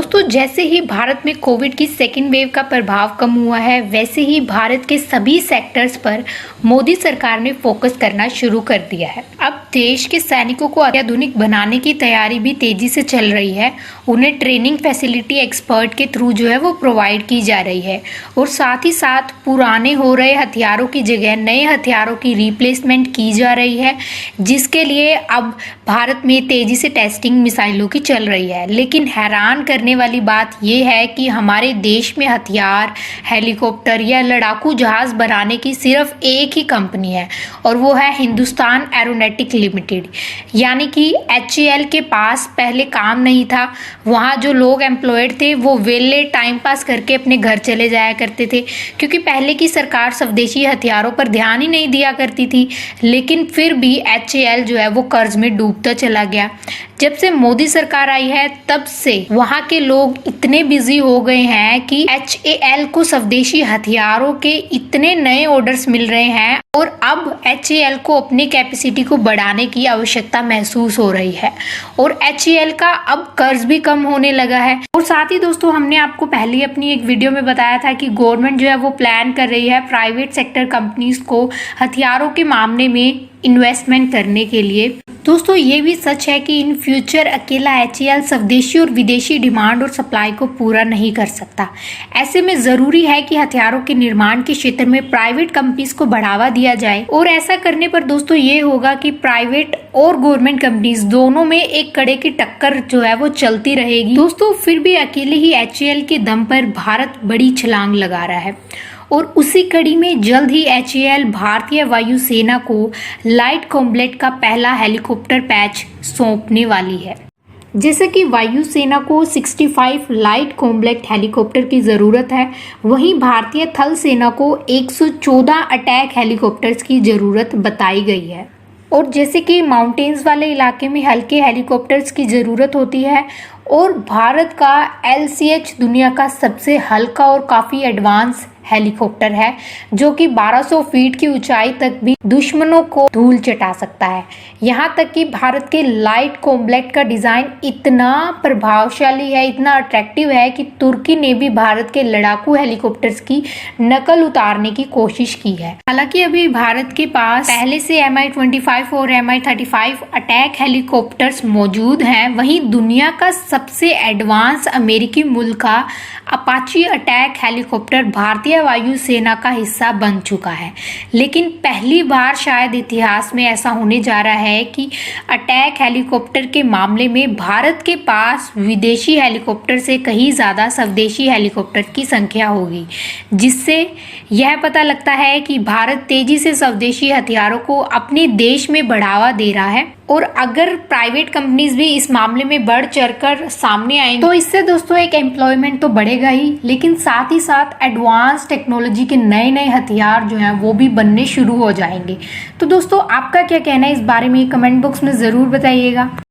दोस्तों, जैसे ही भारत में कोविड की सेकेंड वेव का प्रभाव कम हुआ है, वैसे ही भारत के सभी सेक्टर्स पर मोदी सरकार ने फोकस करना शुरू कर दिया है। अब देश के सैनिकों को अत्याधुनिक बनाने की तैयारी भी तेजी से चल रही है। उन्हें ट्रेनिंग फैसिलिटी एक्सपर्ट के थ्रू जो है वो प्रोवाइड की जा रही है और साथ ही साथ पुराने हो रहे हथियारों की जगह नए हथियारों की रिप्लेसमेंट की जा रही है, जिसके लिए अब भारत में तेजी से टेस्टिंग मिसाइलों की चल रही है। लेकिन हैरान करने वाली बात यह है कि हमारे देश में हथियार, हेलीकॉप्टर या लड़ाकू जहाज बनाने की सिर्फ एक ही कंपनी है और वो है हिंदुस्तान एरोनॉटिक लिमिटेड, यानी कि HAL के पास पहले काम नहीं था। वहाँ जो लोग एम्प्लॉयड थे वो वेले टाइम पास करके अपने घर चले जाया करते थे, क्योंकि पहले की सरकार स्वदेशी हथियारों पर ध्यान ही नहीं दिया करती थी। लेकिन फिर भी HAL जो है वो कर्ज में डूबता चला गया। जब से मोदी सरकार आई है तब से वहाँ के लोग इतने बिजी हो गए हैं कि HAL को स्वदेशी हथियारों के इतने नए ऑर्डर्स मिल रहे हैं और अब HAL को अपनी कैपेसिटी को बढ़ाने की आवश्यकता महसूस हो रही है और HAL का अब कर्ज भी कम होने लगा है। और साथ ही दोस्तों, हमने आपको पहले अपनी एक वीडियो में बताया था कि गवर्नमेंट जो है वो प्लान कर रही है प्राइवेट सेक्टर कंपनीज को हथियारों के मामले में इन्वेस्टमेंट करने के लिए। दोस्तों, ये भी सच है कि इन फ्यूचर अकेला HAL स्वदेशी और विदेशी डिमांड और सप्लाई को पूरा नहीं कर सकता। ऐसे में जरूरी है कि हथियारों के निर्माण के क्षेत्र में प्राइवेट कंपनीज को बढ़ावा दिया जाए और ऐसा करने पर दोस्तों ये होगा कि प्राइवेट और गवर्नमेंट कंपनीज दोनों में एक कड़े की टक्कर जो है वो चलती रहेगी। दोस्तों, फिर भी अकेले ही HAL के दम पर भारत बड़ी छलांग लगा रहा है और उसी कड़ी में जल्द ही HAL भारतीय वायुसेना को लाइट कॉम्बैट का पहला हेलीकॉप्टर पैच सौंपने वाली है। जैसे कि वायुसेना को 65 लाइट कॉम्बैट हेलीकॉप्टर की ज़रूरत है, वहीं भारतीय थल सेना को 114 अटैक हेलीकॉप्टर्स की ज़रूरत बताई गई है। और जैसे कि माउंटेन्स वाले इलाके में हल्के हेलीकॉप्टर्स की ज़रूरत होती है और भारत का LCH दुनिया का सबसे हल्का और काफ़ी एडवांस हेलीकॉप्टर है, जो कि 1200 फीट की ऊंचाई तक भी दुश्मनों को धूल चटा सकता है। यहाँ तक कि भारत के लाइट कॉम्बैट का डिज़ाइन इतना प्रभावशाली है, इतना अट्रैक्टिव है कि तुर्की ने भी भारत के लड़ाकू हेलीकॉप्टर्स की नकल उतारने की कोशिश की है। हालांकि अभी भारत के पास पहले से Mi-25 और Mi-35 अटैक हेलीकॉप्टर्स मौजूद हैं। वहीं दुनिया का सबसे एडवांस अमेरिकी मुल्क का अपाची अटैक हेलीकॉप्टर भारतीय वायुसेना का हिस्सा बन चुका है। लेकिन पहली बार शायद इतिहास में ऐसा होने जा रहा है कि अटैक हेलीकॉप्टर के मामले में भारत के पास विदेशी हेलीकॉप्टर से कहीं ज़्यादा स्वदेशी हेलीकॉप्टर की संख्या होगी, जिससे यह पता लगता है कि भारत तेजी से स्वदेशी हथियारों को अपने देश में बढ़ावा दे रहा है। और अगर प्राइवेट कंपनीज भी इस मामले में बढ़ चढ़कर सामने आएंगे तो इससे दोस्तों एक एम्प्लॉयमेंट तो बढ़ेगा ही, लेकिन साथ ही साथ एडवांस टेक्नोलॉजी के नए नए हथियार जो हैं वो भी बनने शुरू हो जाएंगे। तो दोस्तों, आपका क्या कहना है इस बारे में कमेंट बॉक्स में ज़रूर बताइएगा।